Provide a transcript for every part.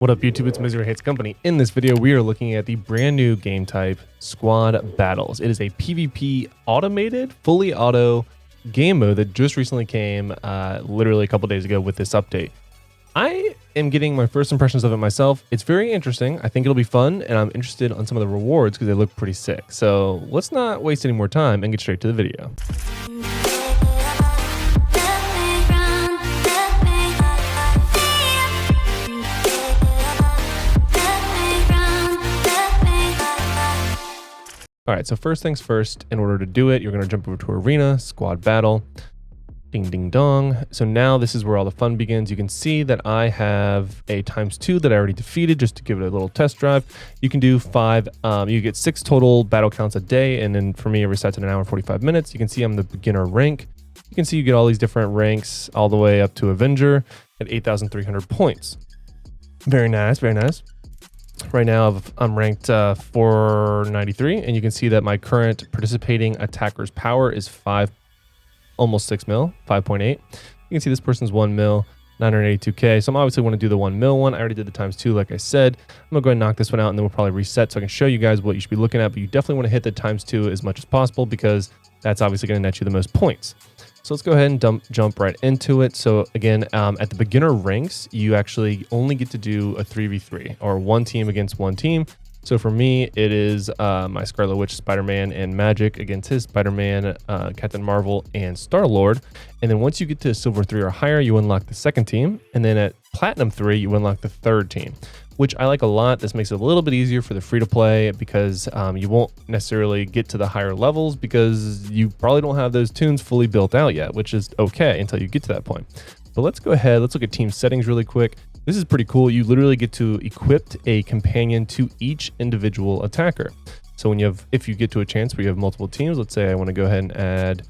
What up YouTube, it's Misery Hates Company. In this video, we are looking at the brand new game type, Squad Battles. It is a PvP automated, fully auto game mode that just recently came literally a couple days ago with this update. I am getting my first impressions of it myself. It's very interesting. I think it'll be fun, and I'm interested on some of the rewards because they look pretty sick. So let's not waste any more time and get straight to the video. All right, so first things first, in order to do it, you're going to jump over to Arena, Squad Battle, ding, ding, dong. So now this is where all the fun begins. You can see that I have a ×2 that I already defeated just to give it a little test drive. You can do 5, you get 6 total battle counts a day, and then for me, it resets in 1 hour and 45 minutes. You can see I'm the beginner rank. You can see you get all these different ranks all the way up to Avenger at 8,300 points. Very nice, very nice. Right now, I'm ranked 493, and you can see that my current participating attacker's power is almost 6 mil, 5.8. You can see this person's 1 mil, 982k. So I'm obviously want to do the 1 mil one. I already did the ×2, like I said. I'm gonna go ahead and knock this one out, and then we'll probably reset so I can show you guys what you should be looking at. But you definitely want to hit the ×2 as much as possible because that's obviously going to net you the most points. So let's go ahead and jump right into it. So again, at the beginner ranks, you actually only get to do a 3v3 or one team against one team. So for me, it is my Scarlet Witch, Spider-Man, and Magic against his Spider-Man, Captain Marvel, and Star-Lord. And then once you get to Silver 3 or higher, you unlock the second team. And then at Platinum 3, you unlock the third team, which I like a lot. This makes it a little bit easier for the free-to-play because you won't necessarily get to the higher levels because you probably don't have those tunes fully built out yet, which is okay until you get to that point. But let's go ahead. Let's look at team settings really quick. This is pretty cool. You literally get to equip a companion to each individual attacker. So when if you get to a chance where you have multiple teams, let's say I want to go ahead and add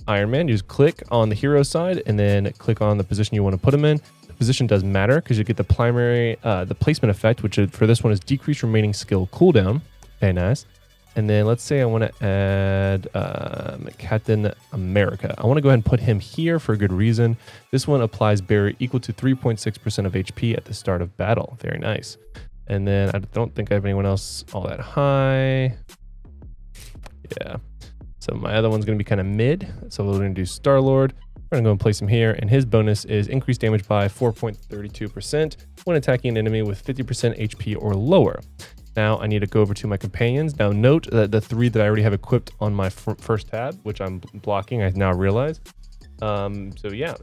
Iron Man, you just click on the hero side and then click on the position you want to put him in. Position does matter because you get the primary, the placement effect, which for this one is decrease remaining skill cooldown. Very nice. And then let's say I want to add Captain America. I want to go ahead and put him here for a good reason. This one applies barrier equal to 3.6% of HP at the start of battle. Very nice. And then I don't think I have anyone else all that high. Yeah. So my other one's going to be kind of mid. So we're going to do Star-Lord. We're going to go and place him here, and his bonus is increased damage by 4.32% when attacking an enemy with 50% HP or lower. Now I need to go over to my companions. Now note that the 3 that I already have equipped on my first tab, which I'm blocking, I now realize. So yeah,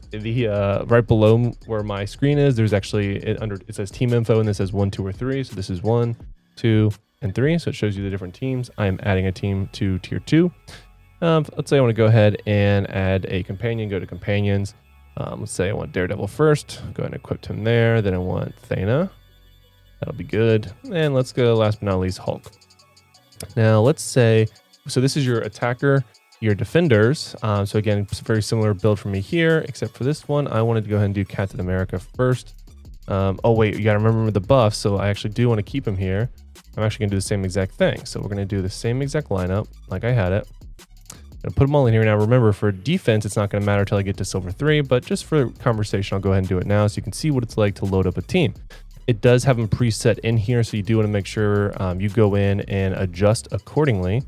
right below where my screen is, there's actually, it says team info, and this says 1, 2, or 3. So this is 1, 2, and 3. So it shows you the different teams. I am adding a team to tier 2. Let's say I want to go ahead and add a companion, go to companions. Let's say I want Daredevil first, go ahead and equip him there. Then I want Thana, that'll be good. And let's go last but not least, Hulk. Now let's say, so this is your attacker, your defenders. So again, it's a very similar build for me here, except for this one, I wanted to go ahead and do Captain America first. Oh wait, you gotta remember the buffs. So I actually do want to keep him here. I'm actually gonna do the same exact thing. So we're gonna do the same exact lineup like I had it. Gonna put them all in here. Now remember, for defense, it's not going to matter until I get to Silver 3, but just for conversation, I'll go ahead and do it now so you can see what it's like to load up a team. It does have them preset in here, so you do want to make sure you go in and adjust accordingly.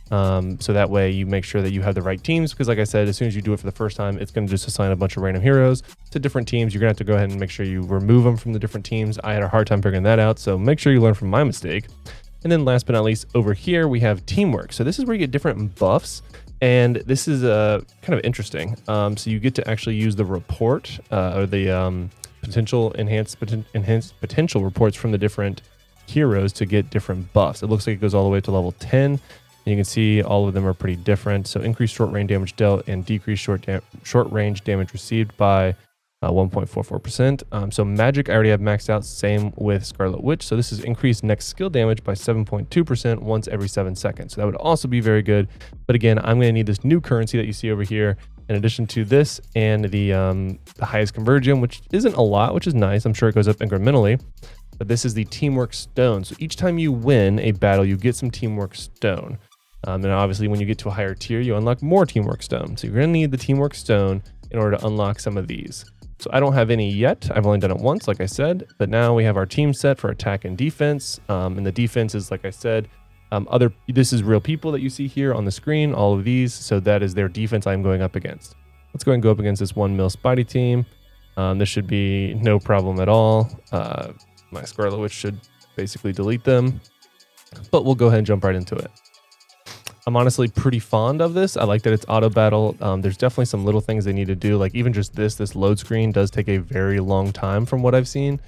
So that way you make sure that you have the right teams, because like I said, as soon as you do it for the first time, it's going to just assign a bunch of random heroes to different teams. You're going to have to go ahead and make sure you remove them from the different teams. I had a hard time figuring that out, so make sure you learn from my mistake. And then last but not least, over here, we have teamwork. So this is where you get different buffs. And this is kind of interesting. So you get to actually use the report or the enhanced potential reports from the different heroes to get different buffs. It looks like it goes all the way to level 10. And you can see all of them are pretty different. So increased short range damage dealt and decreased short range damage received by 1.44%. So Magic I already have maxed out, same with Scarlet Witch. So this is increased next skill damage by 7.2% once every 7 seconds. So that would also be very good. But again, I'm going to need this new currency that you see over here in addition to this and the highest conversion, which isn't a lot, which is nice. I'm sure it goes up incrementally. But this is the Teamwork Stone. So each time you win a battle, you get some Teamwork Stone. And obviously when you get to a higher tier, you unlock more Teamwork Stone. So you're going to need the Teamwork Stone in order to unlock some of these. So I don't have any yet. I've only done it once, like I said, but now we have our team set for attack and defense. And the defense is, like I said, this is real people that you see here on the screen, all of these. So that is their defense I'm going up against. Let's go ahead and go up against this 1 mil Spidey team. This should be no problem at all. My Scarlet Witch should basically delete them, but we'll go ahead and jump right into it. I'm honestly pretty fond of this. I like that it's auto battle. There's definitely some little things they need to do. Like even just this load screen does take a very long time from what I've seen.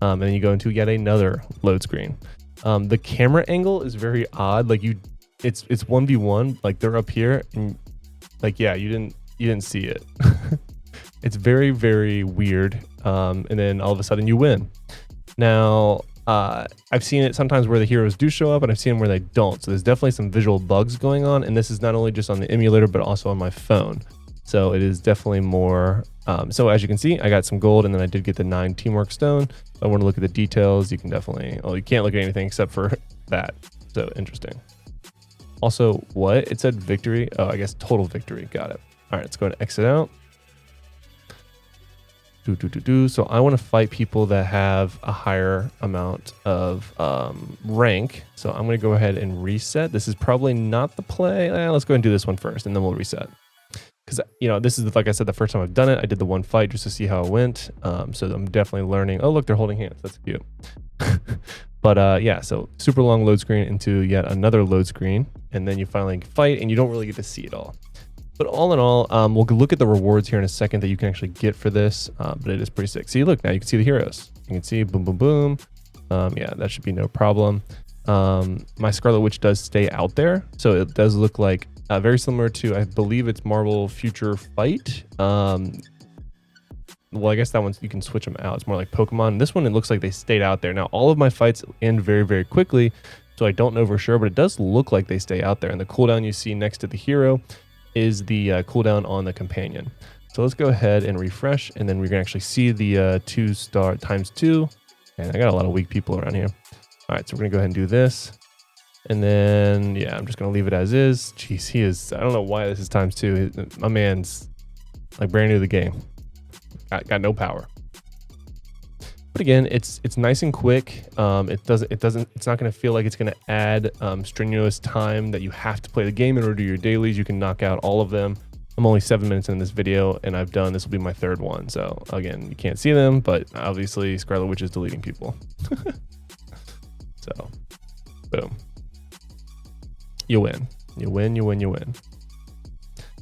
And then you go into yet another load screen. The camera angle is very odd. Like it's 1v1, like they're up here and like, yeah, you didn't see it. It's very, very weird. And then all of a sudden you win. Now, I've seen it sometimes where the heroes do show up and I've seen them where they don't. So there's definitely some visual bugs going on. And this is not only just on the emulator, but also on my phone. So it is definitely more. So as you can see, I got some gold and then I did get the 9 teamwork stone. If I want to look at the details, you can definitely, you can't look at anything except for that. So interesting. Also, what? It said victory. Oh, I guess total victory. Got it. All right, let's go ahead and exit out. So I want to fight people that have a higher amount of rank. So I'm going to go ahead and reset. This is probably not the play. Let's go ahead and do this one first and then we'll reset. Because, this is, like I said, the first time I've done it. I did the one fight just to see how it went. So I'm definitely learning. Oh, look, they're holding hands. That's cute. But yeah, so super long load screen into yet another load screen. And then you finally fight and you don't really get to see it all. But all in all, we'll look at the rewards here in a second that you can actually get for this. But it is pretty sick. See, look, now you can see the heroes. You can see boom, boom, boom. Yeah, that should be no problem. My Scarlet Witch does stay out there. So it does look like very similar to, I believe it's Marvel Future Fight. Well, I guess that one's, you can switch them out. It's more like Pokemon. This one, it looks like they stayed out there. Now, all of my fights end very, very quickly. So I don't know for sure, but it does look like they stay out there. And the cooldown you see next to the hero is the cooldown on the companion. So let's go ahead and refresh, and then we're gonna actually see the 2 star times 2. And I got a lot of weak people around here. All right, so we're gonna go ahead and do this. And then, yeah, I'm just gonna leave it as is. Jeez, he is, I don't know why this is times 2. My man's like brand new to the game. Got no power. But again, it's nice and quick. It's not going to feel like it's going to add strenuous time that you have to play the game in order to do your dailies. You can knock out all of them. I'm only 7 minutes in this video and this will be my 3rd one. So again, you can't see them, but obviously Scarlet Witch is deleting people. So boom. You win. You win, you win, you win.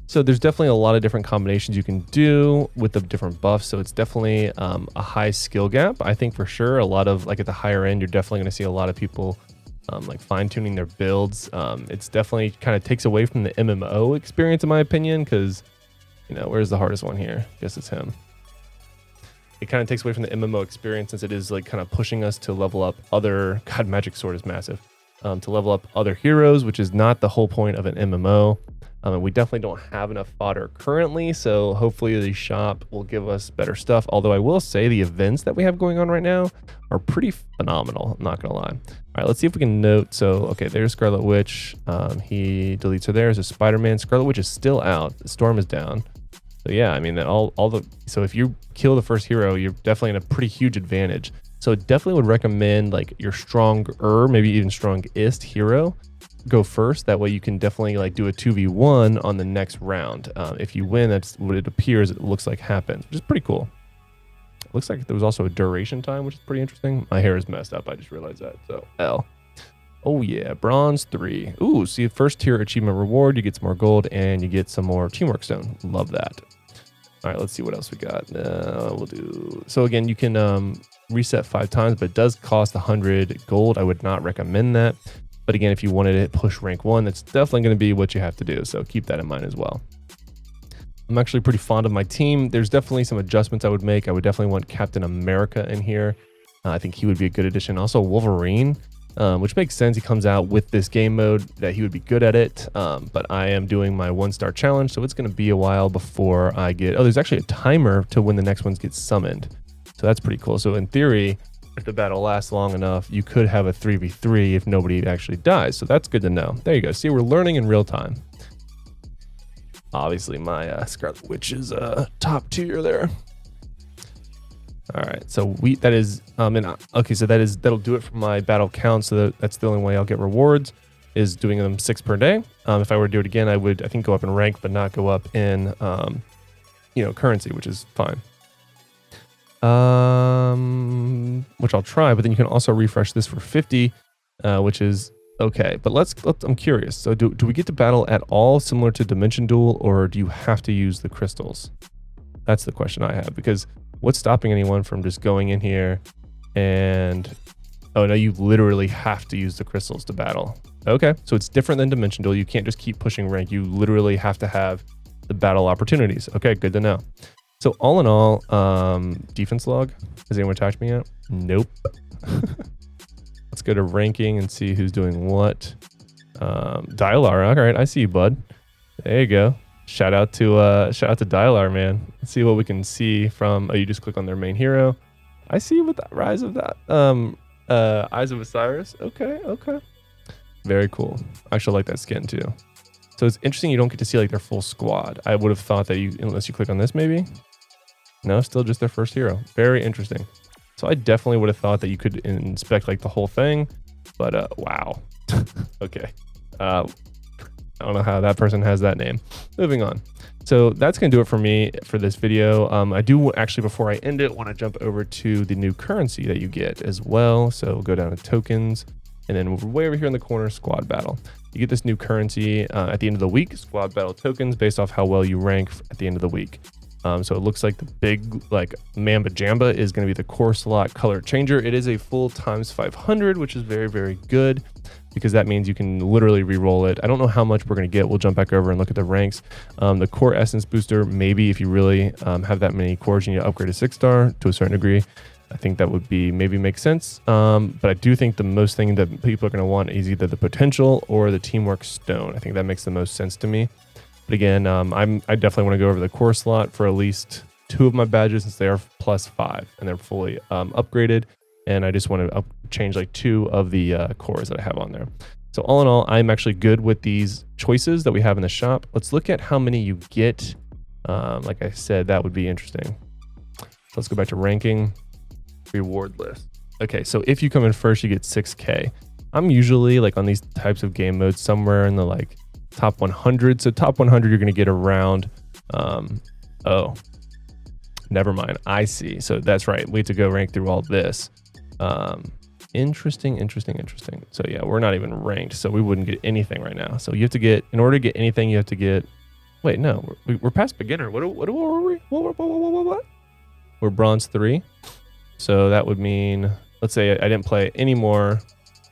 So there's definitely a lot of different combinations you can do with the different buffs. So it's definitely a high skill gap. I think for sure a lot of, like at the higher end, you're definitely going to see a lot of people like fine tuning their builds. It's definitely kind of takes away from the MMO experience in my opinion, because, where's the hardest one here? I guess it's him. It kind of takes away from the MMO experience since it is like kind of pushing us to level up other, God, Magic Sword is massive, to level up other heroes, which is not the whole point of an MMO. And we definitely don't have enough fodder currently, so hopefully the shop will give us better stuff. Although I will say the events that we have going on right now are pretty phenomenal, I'm not gonna lie. All right, let's see if we can note. So, okay, there's Scarlet Witch. He deletes her there. There's a Spider-Man. Scarlet Witch is still out. The storm is down. So yeah, I mean, that so if you kill the first hero, you're definitely in a pretty huge advantage. So definitely would recommend like your stronger, maybe even strongest hero go first. That way you can definitely like do a 2v1 on the next round. If you win, that's what it appears it looks like happens, which is pretty cool. It looks like there was also a duration time, which is pretty interesting. My hair is messed up, I just realized that. So L. Oh yeah, bronze 3. Ooh, see, first tier achievement reward, you get some more gold and you get some more teamwork stone. Love that. All right, let's see what else we got. We'll do, so again, you can reset 5 times, but it does cost 100 gold. I would not recommend that. But again, if you wanted to push rank 1, that's definitely going to be what you have to do. So keep that in mind as well. I'm actually pretty fond of my team. There's definitely some adjustments I would make. I would definitely want Captain America in here. I think he would be a good addition. Also Wolverine, which makes sense. He comes out with this game mode that he would be good at it. But I am doing my 1-star challenge, so it's going to be a while before I get... Oh, there's actually a timer to when the next ones get summoned. So that's pretty cool. So in theory, if the battle lasts long enough, you could have a 3v3 if nobody actually dies. So that's good to know. There you go. See, we're learning in real time. Obviously, my Scarlet Witch is top tier there. All right, so that is okay. So that'll do it for my battle count. So that's the only way I'll get rewards is doing them 6 per day. If I were to do it again, I would, I think, go up in rank, but not go up in currency, which is fine. Which I'll try, but then you can also refresh this for 50, which is okay. But let's I'm curious. So do we get to battle at all similar to Dimension Duel, or do you have to use the crystals? That's the question I have, because what's stopping anyone from just going in here and, oh no, you literally have to use the crystals to battle. Okay, so it's different than Dimension Duel. You can't just keep pushing rank. You literally have to have the battle opportunities. Okay, good to know. So all in all, defense log. Has anyone attacked me yet? Nope. Let's go to ranking and see who's doing what. Dialar, all right, I see you, bud. There you go. Shout out to Dialar, man. Let's see what we can see from. Oh, you just click on their main hero. I see with that Rise of that Eyes of Osiris. Okay, okay. Very cool. I actually like that skin too. So it's interesting you don't get to see like their full squad. I would have thought that unless you click on this maybe. No, still just their first hero. Very interesting. So I definitely would have thought that you could inspect like the whole thing, but wow. Okay. I don't know how that person has that name. Moving on. So that's going to do it for me for this video. I do actually, before I end it, want to jump over to the new currency that you get as well. So go down to tokens, and then way over here in the corner, squad battle. You get this new currency at the end of the week, squad battle tokens, based off how well you rank at the end of the week. So it looks like the big Mamba Jamba is going to be the core slot color changer. It is a full times 500, which is very, very good, because that means you can literally re-roll it. I don't know how much we're going to get. We'll jump back over and look at the ranks. The core essence booster, maybe if you really have that many cores, you need to upgrade to 6-star to a certain degree. I think that would be maybe make sense. But I do think the most thing that people are going to want is either the potential or the teamwork stone. I think that makes the most sense to me. But again, I definitely want to go over the core slot for at least 2 of my badges, since they are +5 and they're fully upgraded. And I just want to change like 2 of the cores that I have on there. So all in all, I'm actually good with these choices that we have in the shop. Let's look at how many you get. Like I said, that would be interesting. So let's go back to ranking, reward list. Okay, so if you come in first, you get 6K. I'm usually like on these types of game modes somewhere in the like top 100. So top 100, you're going to get around, oh, never mind. I see. So that's right. We have to go rank through all this. Interesting. So yeah, we're not even ranked, so we wouldn't get anything right now. So you have to get, in order to get anything, you have to get, wait, no, we're past beginner. What were we? What? We're bronze 3. So that would mean, let's say I didn't play any more.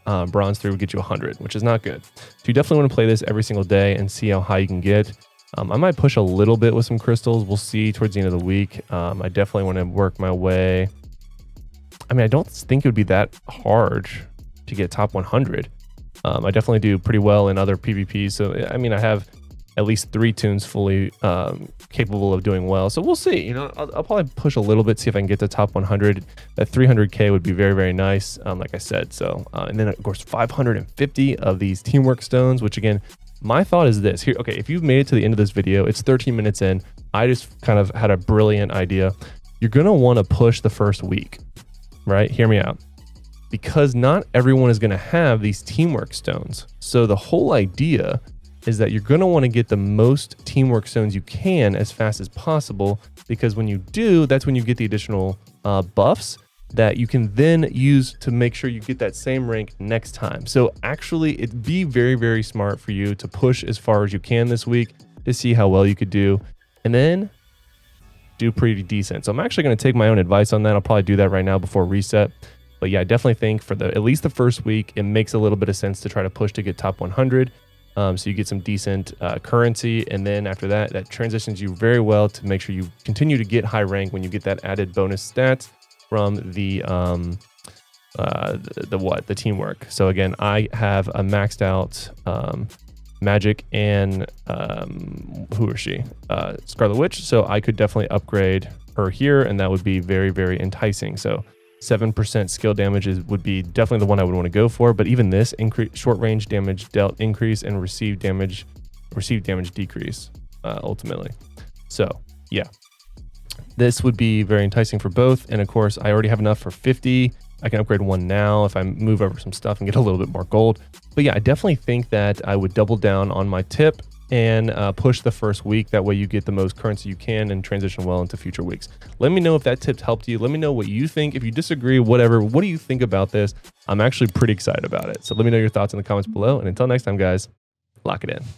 Bronze 3 would get you 100, which is not good. So you definitely want to play this every single day and see how high you can get. I might push a little bit with some crystals. We'll see towards the end of the week. I definitely want to work my way. I mean, I don't think it would be that hard to get top 100. I definitely do pretty well in other PvPs. So, I mean, I have at least 3 tunes fully capable of doing well. So we'll see. You know, I'll probably push a little bit, see if I can get to top 100. That 300K would be very, very nice, like I said. So, and then, of course, 550 of these teamwork stones, which, again, my thought is this. Here, okay, if you've made it to the end of this video, it's 13 minutes in. I just kind of had a brilliant idea. You're going to want to push the first week. Right? Hear me out. Because not everyone is going to have these teamwork stones. So the whole idea is that you're going to want to get the most teamwork stones you can as fast as possible, because when you do, that's when you get the additional buffs that you can then use to make sure you get that same rank next time. So actually, it'd be very, very smart for you to push as far as you can this week to see how well you could do, and then do pretty decent. So I'm actually going to take my own advice on that. I'll probably do that right now before reset. But yeah, I definitely think for at least the first week, it makes a little bit of sense to try to push to get top 100. So you get some decent currency. And then after that, that transitions you very well to make sure you continue to get high rank when you get that added bonus stats from the teamwork. So again, I have a maxed out Magic and who is she? Scarlet Witch. So I could definitely upgrade her here, and that would be very, very enticing. So 7% skill damage would be definitely the one I would want to go for. But even this short range damage dealt increase and received damage decrease ultimately. So yeah, This would be very enticing for both. And of course, I already have enough for 50. I can upgrade one now if I move over some stuff and get a little bit more gold. But yeah, I definitely think that I would double down on my tip and push the first week. That way you get the most currency you can and transition well into future weeks. Let me know if that tip helped you. Let me know what you think. If you disagree, whatever, what do you think about this? I'm actually pretty excited about it. So let me know your thoughts in the comments below. And until next time, guys, lock it in.